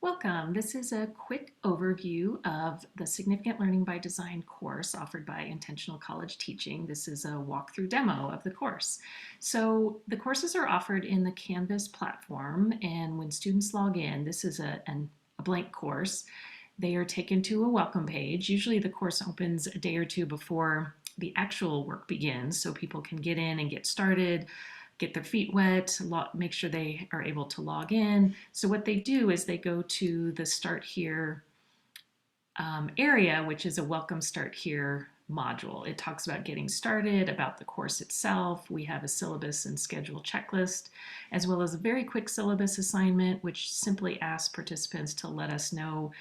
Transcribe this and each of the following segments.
Welcome. This is a quick overview of the Significant Learning by Design course offered by Intentional College Teaching. This is a walkthrough demo of the course. So the courses are offered in the Canvas platform, and when students log in, this is a blank course. They are taken to a welcome page. Usually the course opens a day or two before the actual work begins, so people can get in and get started, get their feet wet, make sure they are able to log in. So what they do is they go to the Start Here area, which is a Welcome Start Here module. It talks about getting started, about the course itself. We have a syllabus and schedule checklist, as well as a very quick syllabus assignment, which simply asks participants to let us know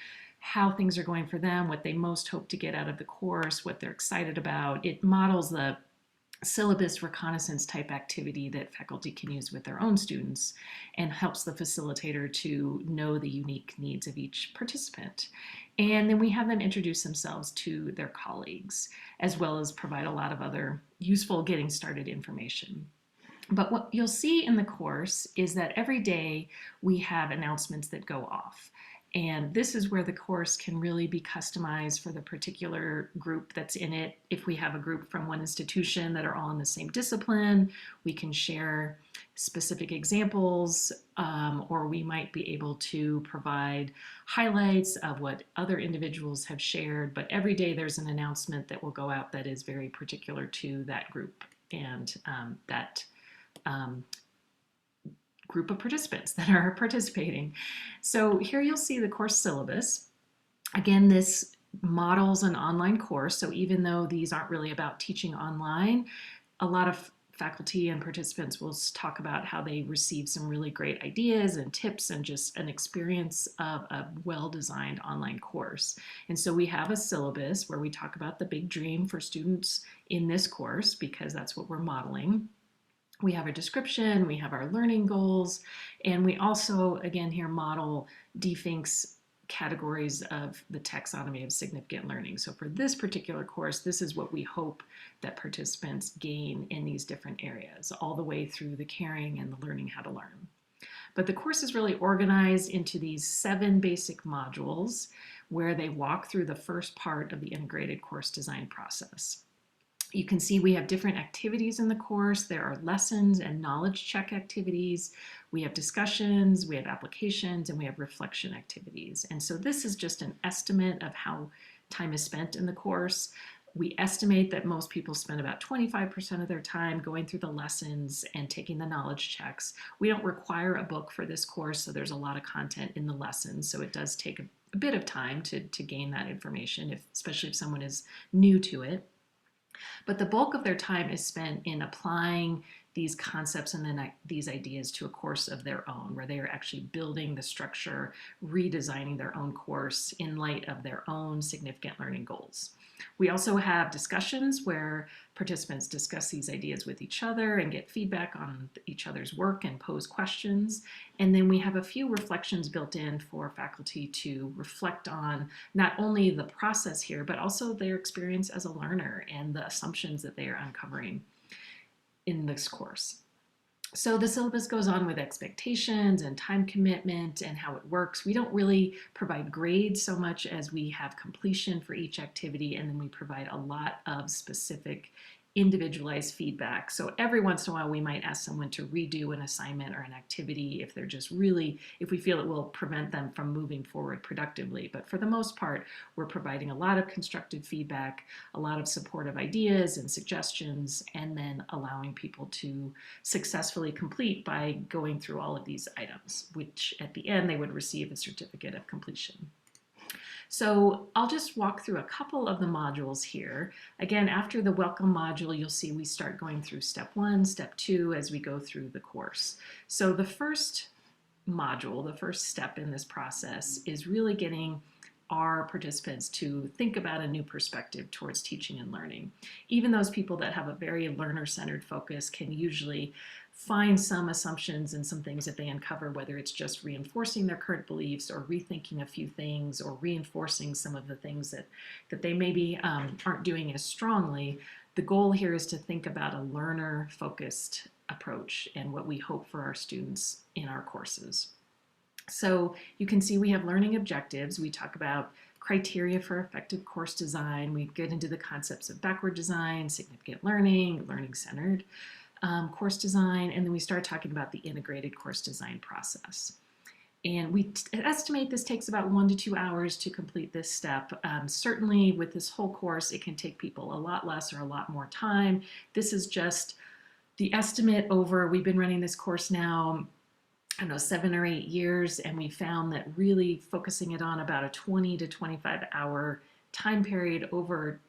how things are going for them, what they most hope to get out of the course, what they're excited about. It models the syllabus reconnaissance type activity that faculty can use with their own students and helps the facilitator to know the unique needs of each participant. And then we have them introduce themselves to their colleagues, as well as provide a lot of other useful getting started information. But what you'll see in the course is that every day we have announcements that go off. And this is where the course can really be customized for the particular group that's in it. If we have a group from one institution that are all in the same discipline, we can share specific examples, or we might be able to provide highlights of what other individuals have shared. But every day there's an announcement that will go out that is very particular to that group and that group of participants that are participating. So here you'll see the course syllabus. Again, this models an online course, so even though these aren't really about teaching online, a lot of faculty and participants will talk about how they receive some really great ideas and tips and just an experience of a well-designed online course. And so we have a syllabus where we talk about the big dream for students in this course, because that's what we're modeling. We have a description, we have our learning goals, and we also, again, here model Dee Fink's categories of the taxonomy of significant learning. So for this particular course, this is what we hope that participants gain in these different areas, all the way through the caring and the learning how to learn. But the course is really organized into these 7 basic modules where they walk through the first part of the integrated course design process. You can see we have different activities in the course. There are lessons and knowledge check activities. We have discussions, we have applications, and we have reflection activities. And so this is just an estimate of how time is spent in the course. We estimate that most people spend about 25% of their time going through the lessons and taking the knowledge checks. We don't require a book for this course, so there's a lot of content in the lessons. So it does take a bit of time to gain that information, especially if someone is new to it. But the bulk of their time is spent in applying these concepts and then these ideas to a course of their own, where they are actually building the structure, redesigning their own course in light of their own significant learning goals. We also have discussions where participants discuss these ideas with each other and get feedback on each other's work and pose questions. And then we have a few reflections built in for faculty to reflect on not only the process here, but also their experience as a learner and the assumptions that they are uncovering in this course. So the syllabus goes on with expectations and time commitment and how it works. We don't really provide grades so much as we have completion for each activity, and then we provide a lot of specific individualized feedback. So every once in a while we might ask someone to redo an assignment or an activity if they're just really, if we feel it will prevent them from moving forward productively. But for the most part, we're providing a lot of constructive feedback, a lot of supportive ideas and suggestions, and then allowing people to successfully complete by going through all of these items, which at the end they would receive a certificate of completion. So I'll just walk through a couple of the modules here. Again, after the welcome module, you'll see we start going through step 1, step 2 as we go through the course. So the first module, the first step in this process is really getting our participants to think about a new perspective towards teaching and learning. Even those people that have a very learner-centered focus can usually find some assumptions and some things that they uncover, whether it's just reinforcing their current beliefs or rethinking a few things or reinforcing some of the things that they maybe aren't doing as strongly. The goal here is to think about a learner-focused approach and what we hope for our students in our courses. So you can see we have learning objectives. We talk about criteria for effective course design. We get into the concepts of backward design, significant learning, learning-centered course design, and then we start talking about the integrated course design process. And we estimate this takes about 1 to 2 hours to complete this step. Certainly with this whole course, it can take people a lot less or a lot more time. This is just the estimate over, we've been running this course now, I don't know, 7 or 8 years, and we found that really focusing it on about a 20 to 25 hour time period over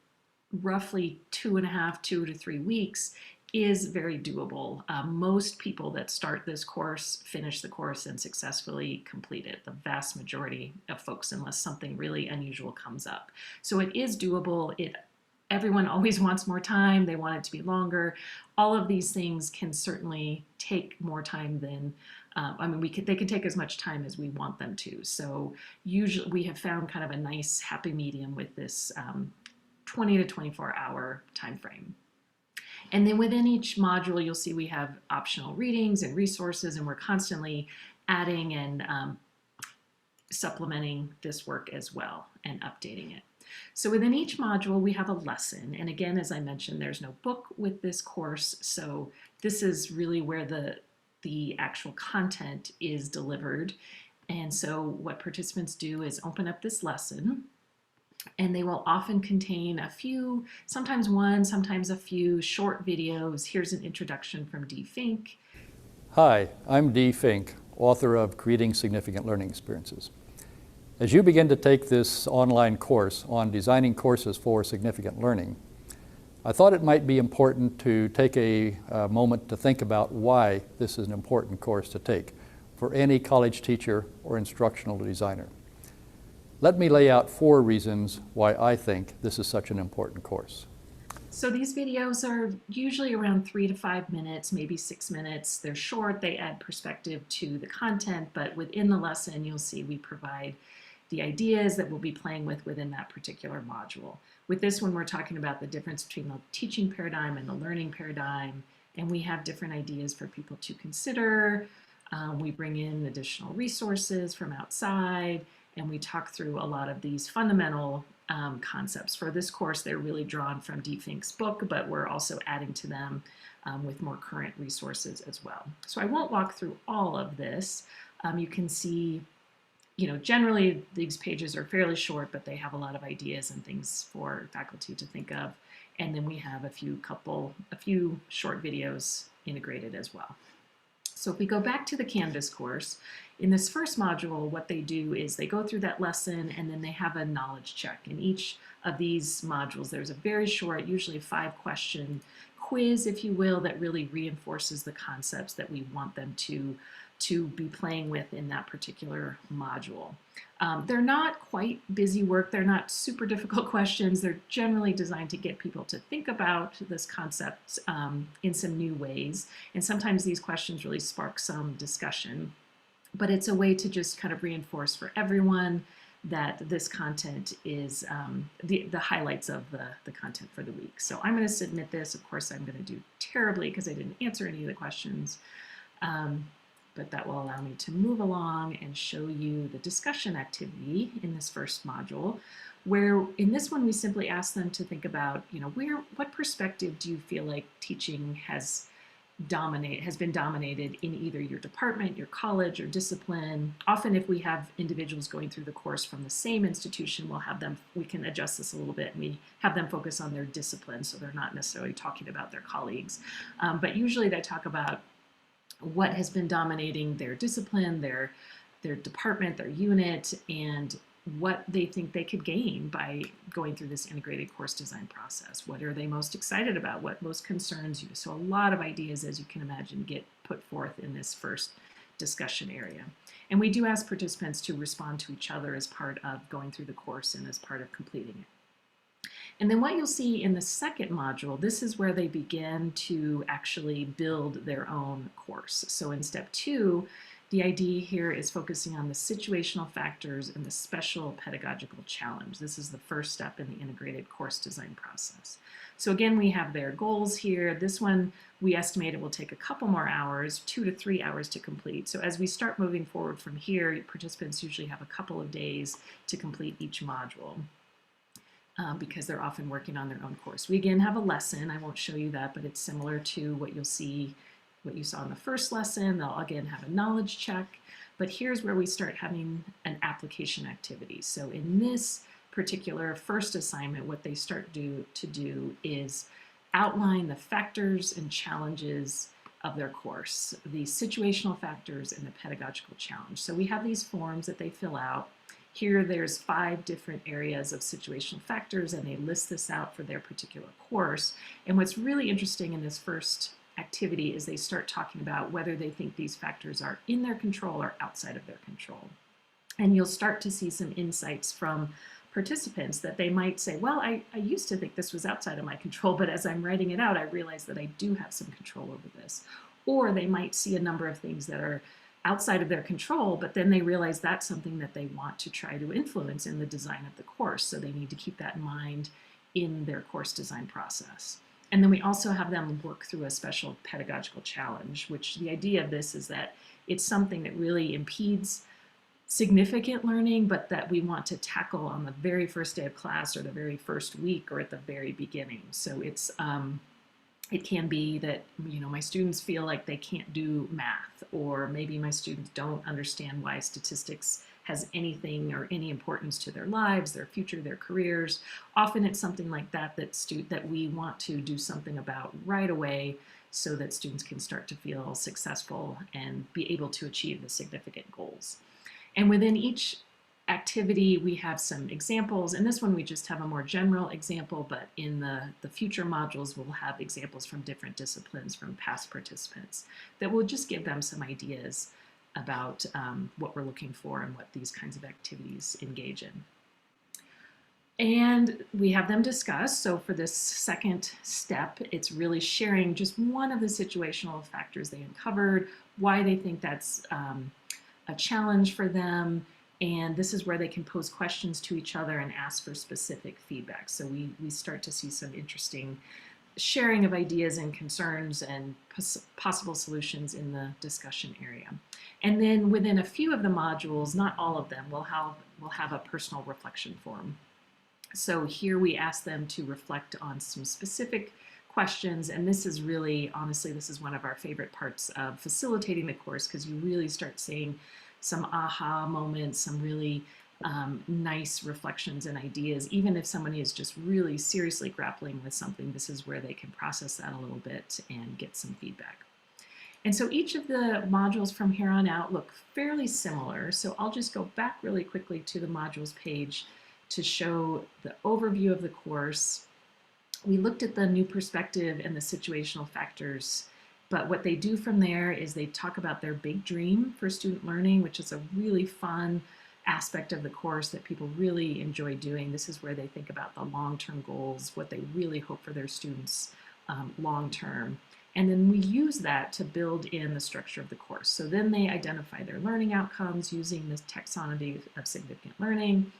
roughly 2.5, 2 to 3 weeks is very doable. Most people that start this course finish the course and successfully complete it, the vast majority of folks, unless something really unusual comes up. So it is doable. Everyone always wants more time. They want it to be longer. All of these things can certainly take more time than, they can take as much time as we want them to. So usually we have found kind of a nice happy medium with this 20 to 24 hour time frame. And then within each module, you'll see we have optional readings and resources, and we're constantly adding and supplementing this work as well and updating it. So within each module, we have a lesson. And again, as I mentioned, there's no book with this course. So this is really where the actual content is delivered. And so what participants do is open up this lesson, and they will often contain a few, sometimes one, sometimes a few short videos. Here's an introduction from Dee Fink. Hi, I'm Dee Fink, author of Creating Significant Learning Experiences. As you begin to take this online course on designing courses for significant learning, I thought it might be important to take a moment to think about why this is an important course to take for any college teacher or instructional designer. Let me lay out 4 reasons why I think this is such an important course. So these videos are usually around 3 to 5 minutes, maybe 6 minutes. They're short, they add perspective to the content, but within the lesson, you'll see we provide the ideas that we'll be playing with within that particular module. With this one, we're talking about the difference between the teaching paradigm and the learning paradigm, and we have different ideas for people to consider. We bring in additional resources from outside, and we talk through a lot of these fundamental concepts. For this course, they're really drawn from Dee Fink's book, but we're also adding to them with more current resources as well. So I won't walk through all of this. You can see, generally these pages are fairly short, but they have a lot of ideas and things for faculty to think of. And then we have a few short videos integrated as well. So if we go back to the Canvas course, in this first module, what they do is they go through that lesson and then they have a knowledge check. In each of these modules, there's a very short, usually 5-question quiz, if you will, that really reinforces the concepts that we want them to be playing with in that particular module. They're not quite busy work. They're not super difficult questions. They're generally designed to get people to think about this concept in some new ways. And sometimes these questions really spark some discussion. But it's a way to just kind of reinforce for everyone that this content is the highlights of the content for the week. So I'm going to submit this. Of course, I'm going to do terribly because I didn't answer any of the questions. But that will allow me to move along and show you the discussion activity in this first module, where in this one we simply ask them to think about, what perspective do you feel like teaching has been dominated in either your department, your college, or discipline. Often if we have individuals going through the course from the same institution, we can adjust this a little bit, and we have them focus on their discipline, so they're not necessarily talking about their colleagues. But usually they talk about what has been dominating their discipline, their department, their unit, and what they think they could gain by going through this integrated course design process. What are they most excited about? What most concerns you? So a lot of ideas, as you can imagine, get put forth in this first discussion area. And we do ask participants to respond to each other as part of going through the course and as part of completing it. And then what you'll see in the second module, this is where they begin to actually build their own course. So in step 2, The idea here is focusing on the situational factors and the special pedagogical challenge. This is the first step in the integrated course design process. So again, we have their goals here. This one, we estimate it will take a couple more hours, 2 to 3 hours to complete. So as we start moving forward from here, participants usually have a couple of days to complete each module. Because they're often working on their own course. We again have a lesson. I won't show you that, but it's similar to what you'll see, what you saw in the first lesson. They'll again have a knowledge check, but here's where we start having an application activity. So in this particular first assignment, what they start to do is outline the factors and challenges of their course, the situational factors and the pedagogical challenge. So we have these forms that they fill out. Here there's 5 different areas of situational factors, and they list this out for their particular course. And what's really interesting in this first activity is they start talking about whether they think these factors are in their control or outside of their control. And you'll start to see some insights from participants that they might say, well, I used to think this was outside of my control, but as I'm writing it out, I realize that I do have some control over this. Or they might see a number of things that are outside of their control, but then they realize that's something that they want to try to influence in the design of the course. So they need to keep that in mind in their course design process. And then we also have them work through a special pedagogical challenge, which the idea of this is that it's something that really impedes significant learning, but that we want to tackle on the very first day of class or the very first week or at the very beginning. So it's it can be that, my students feel like they can't do math, or maybe my students don't understand why statistics has anything or any importance to their lives, their future, their careers. Often it's something like that that we want to do something about right away so that students can start to feel successful and be able to achieve the significant goals. And within each activity, we have some examples. And this one, we just have a more general example, but in the future modules, we'll have examples from different disciplines from past participants that will just give them some ideas about what we're looking for and what these kinds of activities engage in. And we have them discuss. So for this second step, it's really sharing just one of the situational factors they uncovered, why they think that's a challenge for them. And this is where they can pose questions to each other and ask for specific feedback. So we start to see some interesting sharing of ideas and concerns and possible solutions in the discussion area. And then within a few of the modules, not all of them, we'll have a personal reflection form. So here we ask them to reflect on some specific questions, and this is really, honestly, this is one of our favorite parts of facilitating the course, because you really start seeing some aha moments, some really nice reflections and ideas. Even if somebody is just really seriously grappling with something, this is where they can process that a little bit and get some feedback. And so each of the modules from here on out look fairly similar. So I'll just go back really quickly to the modules page to show the overview of the course. We looked at the new perspective and the situational factors, but what they do from there is they talk about their big dream for student learning, which is a really fun aspect of the course that people really enjoy doing. This is where they think about the long-term goals, what they really hope for their students long-term. And then we use that to build in the structure of the course. So then they identify their learning outcomes using this taxonomy of significant learning.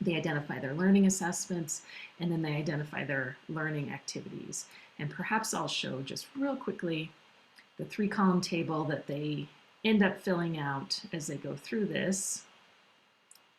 They identify their learning assessments, and then they identify their learning activities. And perhaps I'll show just real quickly the 3-column table that they end up filling out as they go through this,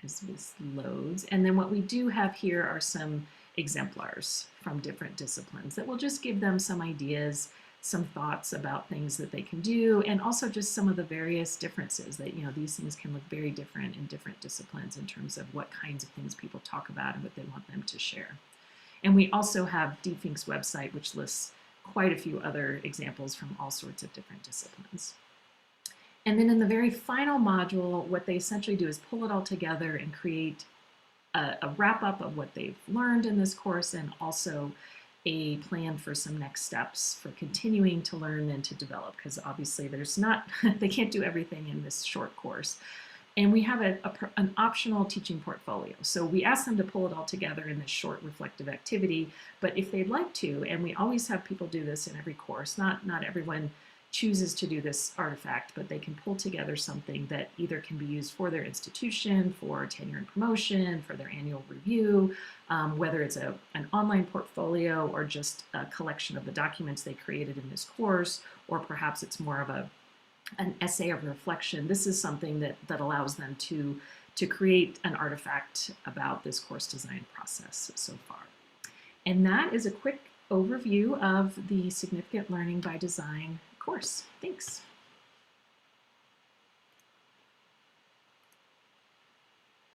as this loads. And then what we do have here are some exemplars from different disciplines that will just give them some ideas, some thoughts about things that they can do, and also just some of the various differences that, these things can look very different in different disciplines in terms of what kinds of things people talk about and what they want them to share. And we also have Dee Fink's website, which lists quite a few other examples from all sorts of different disciplines. And then in the very final module, what they essentially do is pull it all together and create a wrap-up of what they've learned in this course, and also a plan for some next steps for continuing to learn and to develop, because obviously they can't do everything in this short course. And we have an optional teaching portfolio. So we ask them to pull it all together in this short reflective activity, but if they'd like to, and we always have people do this in every course, not everyone chooses to do this artifact, but they can pull together something that either can be used for their institution, for tenure and promotion, for their annual review, whether it's an online portfolio or just a collection of the documents they created in this course, or perhaps it's more of an essay of reflection. This is something that allows them to create an artifact about this course design process so far. And that is a quick overview of the Significant Learning by Design course. Thanks.